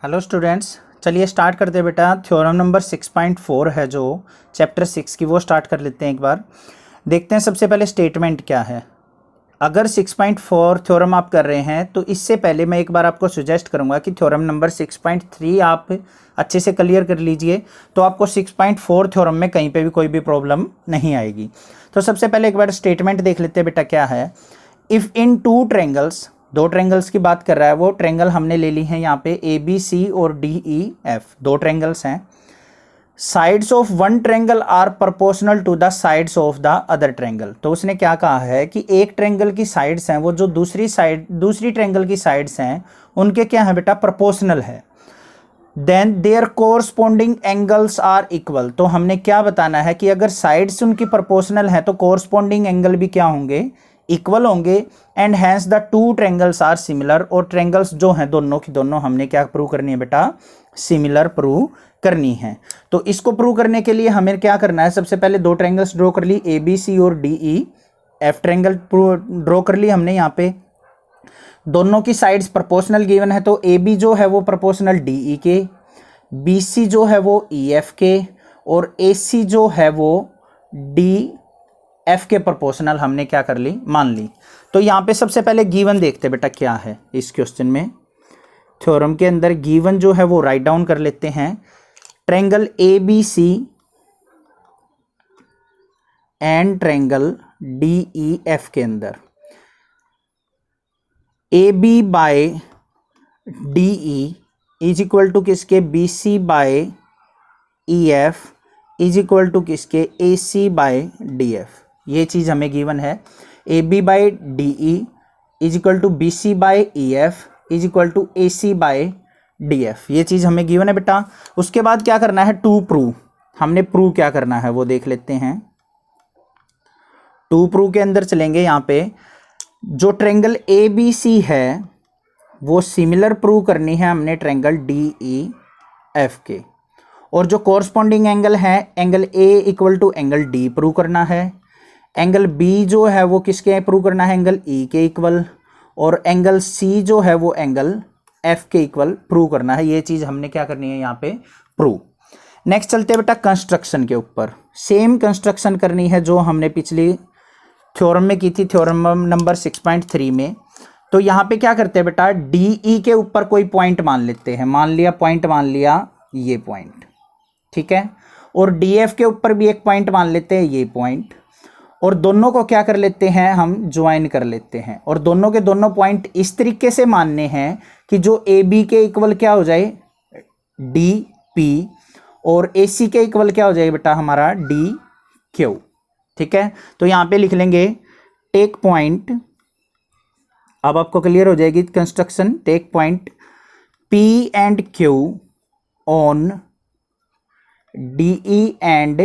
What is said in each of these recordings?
Hello students, चलिए start करते हैं बेटा। थ्योरम नंबर 6.4 है जो चैप्टर 6 की, वो स्टार्ट कर लेते हैं। एक बार देखते हैं सबसे पहले स्टेटमेंट क्या है। अगर 6.4 थ्योरम आप कर रहे हैं तो इससे पहले मैं एक बार आपको सजेस्ट करूंगा कि थ्योरम नंबर 6.3 आप अच्छे से क्लियर कर लीजिए, तो आपको 6.4 थ्योरम में कहीं पे भी कोई भी प्रॉब्लम नहीं आएगी। तो सबसे पहले एक बार स्टेटमेंट देख लेते हैं बेटा क्या है। इफ़ इन टू ट्रेंगल्स, दो ट्रेंगल्स की बात कर रहा है वो। ट्रेंगल हमने ले ली है यहाँ पे ए बी सी और डी ई एफ, दो ट्रेंगल्स हैं। Sides of one triangle are proportional to the sides of the other triangle. तो उसने क्या कहा है कि एक ट्रेंगल की साइड्स हैं वो जो दूसरी ट्रेंगल की साइड्स हैं उनके क्या है बेटा, प्रोपोर्शनल है। Then their corresponding angles are equal. तो हमने क्या बताना है कि अगर साइड्स उनकी प्रोपोर्शनल है तो कोरस्पॉन्डिंग एंगल भी क्या होंगे, इक्वल होंगे। And hence the two triangles are similar. और ट्रेंगल्स जो हैं दोनों की दोनों हमने क्या प्रूव करनी है बेटा, सिमिलर प्रूव करनी है। तो इसको प्रूव करने के लिए हमें क्या करना है, सबसे पहले दो ट्रेंगल्स ड्रॉ कर ली, ए बी सी और D E F triangle draw कर ली हमने। यहाँ पे दोनों की साइड्स प्रोपोर्शनल गिवन है, तो ए बी जो है वो प्रोपोर्शनल डी ई के, बी सी जो है वो ई एफ के, और ए सी जो है वो डी एफ के प्रोपोर्शनल हमने क्या कर ली, मान ली। तो यहाँ पे सबसे पहले गिवन देखते बेटा क्या है इस क्वेश्चन में। थ्योरम के अंदर गिवन जो है वो राइट डाउन कर लेते हैं। Triangle A B C and triangle D E F के अंदर A B by D E is equal to किसके, B C by E F is equal to किसके, A C by D F. ये चीज़ हमें गिवन है। A B by D E is equal to B C by E F is equal to A C by D F. ये चीज़ हमें given है बेटा। उसके बाद क्या करना है, टू प्रूव। हमने प्रूव क्या करना है वो देख लेते हैं। टू प्रूव के अंदर चलेंगे। यहाँ पे जो ट्रेंगल ए बी सी है वो सिमिलर प्रूव करनी है हमने ट्रेंगल डी ई एफ के। और जो कोरस्पॉन्डिंग एंगल है, angle A equal to angle D prove करना है। एंगल बी जो है वो किसके प्रूव करना है, एंगल ई के इक्वल। और एंगल सी जो है वो एंगल एफ के इक्वल प्रूव करना है। ये चीज़ हमने क्या करनी है यहाँ पे, प्रूव। नेक्स्ट चलते हैं बेटा कंस्ट्रक्शन के ऊपर। सेम कंस्ट्रक्शन करनी है जो हमने पिछली थ्योरम में की थी, थ्योरम नंबर 6.3 में। तो यहाँ पे क्या करते हैं बेटा, डी ई के ऊपर कोई पॉइंट मान लेते हैं। मान लिया पॉइंट, मान लिया ये पॉइंट, ठीक है। और डी एफ के ऊपर भी एक पॉइंट मान लेते हैं, ये पॉइंट। और दोनों को क्या कर लेते हैं, हम ज्वाइन कर लेते हैं। और दोनों के दोनों पॉइंट इस तरीके से मानने हैं कि जो ए बी के इक्वल क्या हो जाए, डी पी, और ए सी के इक्वल क्या हो जाए बेटा हमारा, डी क्यू, ठीक है। तो यहाँ पे लिख लेंगे टेक पॉइंट। अब आपको क्लियर हो जाएगी construction. Take point P and Q on D E and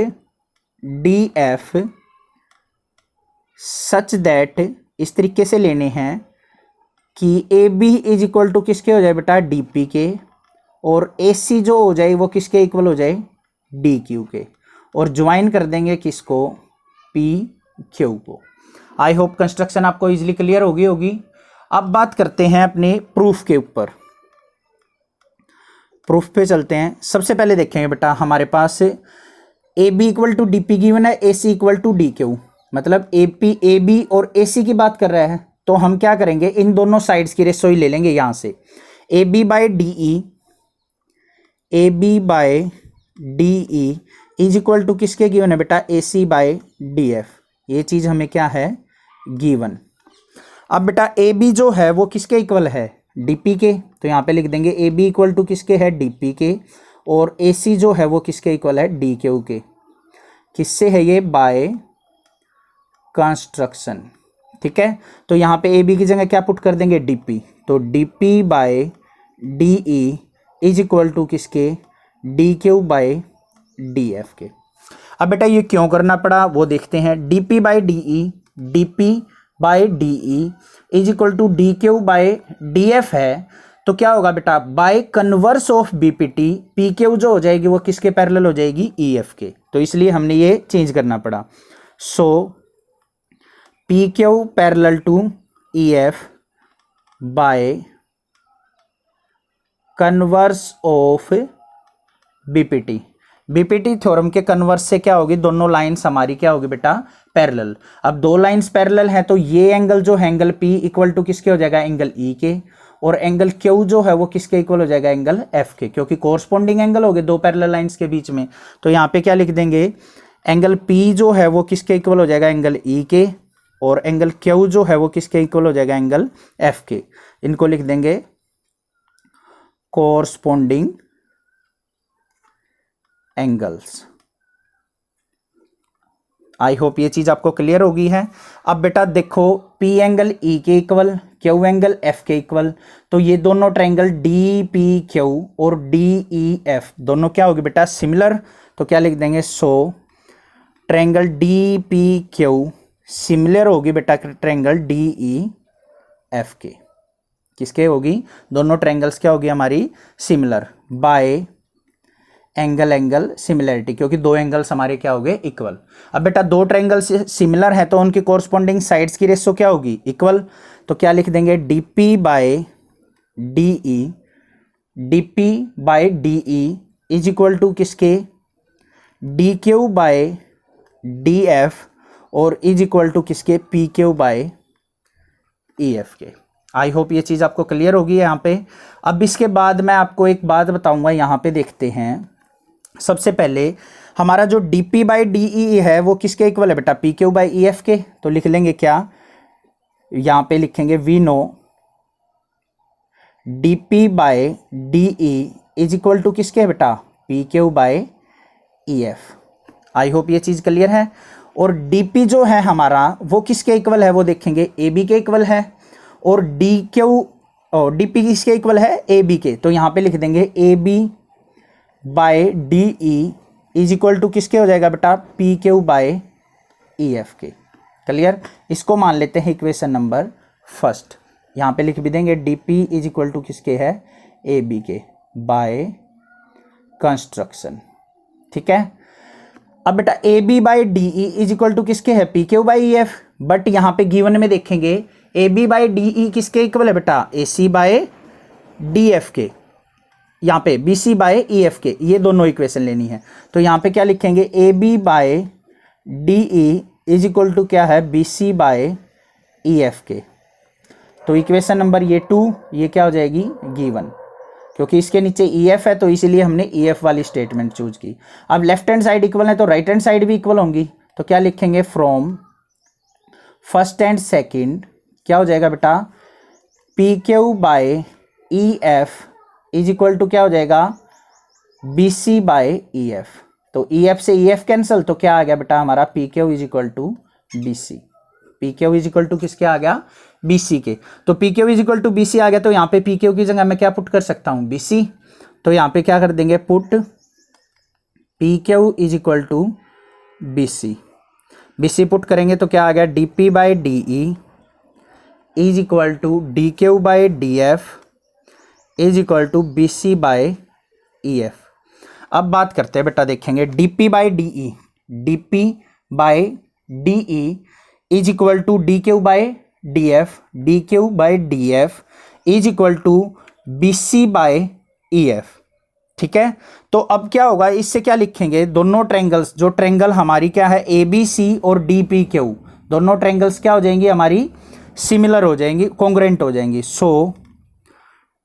D F such that, इस तरीके से लेने हैं कि A B is equal to किसके हो जाए बेटा, डी पी के। और ए सी जो हो जाए वो किसके इक्वल हो जाए, डी क्यू के। और ज्वाइन कर देंगे किसको, पी क्यू को। आई होप कंस्ट्रक्शन आपको इजीली क्लियर होगी। अब बात करते हैं अपने प्रूफ के ऊपर। प्रूफ पे चलते हैं। सबसे पहले देखेंगे बेटा, हमारे पास A B equal to D P given है, A C equal to D Q. मतलब ए बी और ए सी की बात कर रहा है, तो हम क्या करेंगे, इन दोनों साइड्स की रेशो ही ले लेंगे यहाँ से। A B by D E, A B by D E is equal to किसके गिवन है बेटा, A C by D F. ये चीज़ हमें क्या है, गिवन। अब बेटा ए बी जो है वो किसके इक्वल है, डी पी के। तो यहाँ पे लिख देंगे ए बी इक्वल टू किसके है, डी पी के। और ए सी जो है वो किसके इक्वल है, डी क्यू के। किससे है ये, बाय कंस्ट्रक्शन, ठीक है। तो यहाँ पे ए बी की जगह क्या पुट कर देंगे, डी पी। तो D P by D E is equal to किसके, D Q by D F के। अब बेटा ये क्यों करना पड़ा वो देखते हैं। D P by D E, D P by D E is equal to D Q by D F है। तो क्या होगा बेटा, by converse of B P T, P Q जो हो जाएगी वो किसके पैरेलल हो जाएगी, ई एफ के। तो इसलिए हमने ये चेंज करना पड़ा। So P Q parallel to E F by converse of BPT. BPT theorem के कन्वर्स से क्या होगी, दोनों लाइंस हमारी क्या होगी बेटा, पैरेलल। अब दो लाइंस पैरेलल हैं तो ये एंगल जो है एंगल पी इक्वल टू किसके हो जाएगा, एंगल ई के, और एंगल क्यू जो है वो किसके इक्वल हो जाएगा, एंगल एफ के, क्योंकि कोरस्पोंडिंग एंगल हो गए दो पैरेलल लाइंस के बीच में। तो यहाँ पे क्या लिख देंगे, एंगल पी जो है वो किसके इक्वल हो जाएगा, एंगल ई के, और एंगल क्यू जो है वो किसके इक्वल हो जाएगा, एंगल एफ के। इनको लिख देंगे कोरस्पोंडिंग एंगल्स। आई होप ये चीज आपको क्लियर होगी है। अब बेटा देखो, पी एंगल ई के इक्वल, क्यू एंगल एफ के इक्वल, तो ये दोनों ट्रायंगल डी पी क्यू और डी ई एफ दोनों क्या होगी बेटा, सिमिलर। तो क्या लिख देंगे, so triangle D P Q similar होगी बेटा ट्रायंगल डी ई एफ के। किसके होगी, दोनों ट्रायंगल्स क्या होगी हमारी, similar by angle angle similarity, क्योंकि दो एंगल्स हमारे क्या हो गए, इक्वल। अब बेटा दो ट्रायंगल्स सिमिलर है तो उनकी कोरस्पोंडिंग साइड्स की रेशो क्या होगी, इक्वल। तो क्या लिख देंगे, DP by DE, DP by DE is equal to किसके, D Q by D F, और इज इक्वल टू किसके, P Q by E F के। आई होप ये चीज़ आपको क्लियर होगी यहाँ पे। अब इसके बाद मैं आपको एक बात बताऊंगा, यहाँ पे देखते हैं। सबसे पहले हमारा जो dp बाई डी है वो किसके इक्वल है बेटा, P Q by E F के। तो लिख लेंगे क्या, यहाँ पे लिखेंगे we know dp by D is equal to किसके है बेटा, P Q by E F. I hope ये चीज़ क्लियर है। और dp जो है हमारा वो किसके इक्वल है, वो देखेंगे ab के इक्वल है, और dq और dp किसके इक्वल है, ab के। तो यहाँ पे लिख देंगे ab by D is equal to किसके हो जाएगा बेटा, P Q by E F के। क्लियर। इसको मान लेते हैं इक्वेशन नंबर फर्स्ट। यहाँ पे लिख भी देंगे D P is equal to किसके है, ए बी के बाय कंस्ट्रक्शन। ठीक है। अब बेटा A B by D is equal to किसके है, P Q by E F. But यहाँ पे गिवन में देखेंगे ए बी बाई डी किसके इक्वल है बेटा, A C by D F के। यहाँ पे B C by E F के, ये दोनों इक्वेशन लेनी है। तो यहाँ पे क्या लिखेंगे, A B by D is equal to क्या है, B C by E F के। तो इक्वेशन नंबर ये 2, ये क्या हो जाएगी, गिवन, क्योंकि इसके नीचे ई एफ है तो इसीलिए हमने ई एफ वाली स्टेटमेंट चूज की। अब लेफ्ट हैंड साइड इक्वल है तो राइट हैंड साइड भी इक्वल होंगी। तो क्या लिखेंगे, फ्रॉम फर्स्ट एंड सेकेंड क्या हो जाएगा बेटा, P Q by E F is equal to क्या हो जाएगा, B C by E F. तो ई एफ से ई एफ कैंसिल, तो क्या आ गया बेटा हमारा, P Q is equal to B C. P Q is equal to किसके आ गया, बी सी के। तो P Q is equal to B C आ गया, तो यहाँ पे पी क्यू की जगह मैं क्या पुट कर सकता हूँ, बी सी। तो यहाँ पे क्या कर देंगे, put P Q is equal to B C. B C put करेंगे तो क्या आ गया, D P by D is equal to D Q by D F is equal to B C by E F. अब बात करते हैं बेटा, देखेंगे D P by D is equal to D Q by D F is equal to B C by E F. ठीक है। तो अब क्या होगा, इससे क्या लिखेंगे, दोनों ट्रायंगल्स, जो ट्रायंगल हमारी क्या है ए बी सी और डी पी क्यू, दोनों ट्रायंगल्स क्या हो जाएंगी हमारी, सिमिलर हो जाएंगी, कॉन्ग्रुएंट हो जाएंगी। सो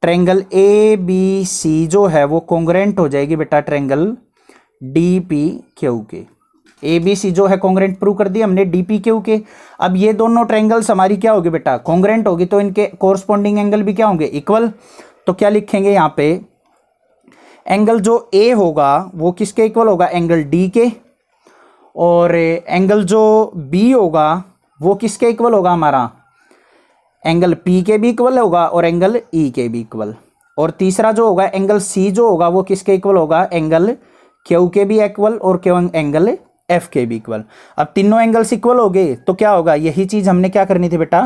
ट्रायंगल ए बी सी जो है वो कॉन्ग्रुएंट हो जाएगी बेटा ट्रायंगल डी पी क्यू के। ए बी सी जो है कॉन्ग्रुएंट प्रूव कर दिया हमने डी पी क्यू के। अब ये दोनों ट्रायंगल्स हमारी क्या होगी बेटा, कॉन्ग्रुएंट होगी, तो इनके कोरस्पोंडिंग एंगल भी क्या होंगे, इक्वल। तो क्या लिखेंगे यहाँ पे, एंगल जो ए होगा वो किसके इक्वल होगा, एंगल डी के, और एंगल जो बी होगा वो किसके इक्वल होगा हमारा, एंगल पी के भी इक्वल होगा और एंगल ई के भी इक्वल। और तीसरा जो होगा एंगल सी जो होगा वो किसके इक्वल होगा, एंगल क्यू के भी इक्वल और क्यू एंगल एफ के भी इक्वल। अब तीनों एंगल्स इक्वल हो गए तो क्या होगा, यही चीज हमने क्या करनी थी बेटा,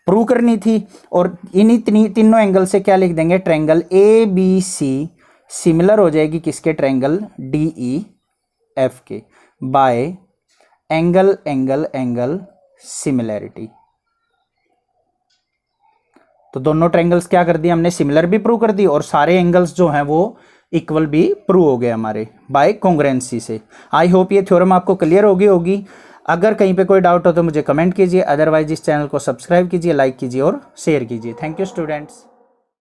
प्रूव करनी थी। और इन्हीं तीनों एंगल से क्या लिख देंगे, triangle A B C similar हो जाएगी किसके, ट्रायंगल डी ई एफ के by angle angle angle similarity. तो तो दोनों ट्रायंगल्स क्या कर दिए हमने, सिमिलर भी प्रूव कर दी और सारे एंगल्स जो हैं वो इक्वल भी प्रूव हो गए हमारे बाय कॉन्ग्रुएंसी से। आई होप ये थ्योरम आपको क्लियर होगी। अगर कहीं पे कोई डाउट हो तो मुझे कमेंट कीजिए, अदरवाइज इस चैनल को सब्सक्राइब कीजिए, लाइक कीजिए और शेयर कीजिए। Thank you students.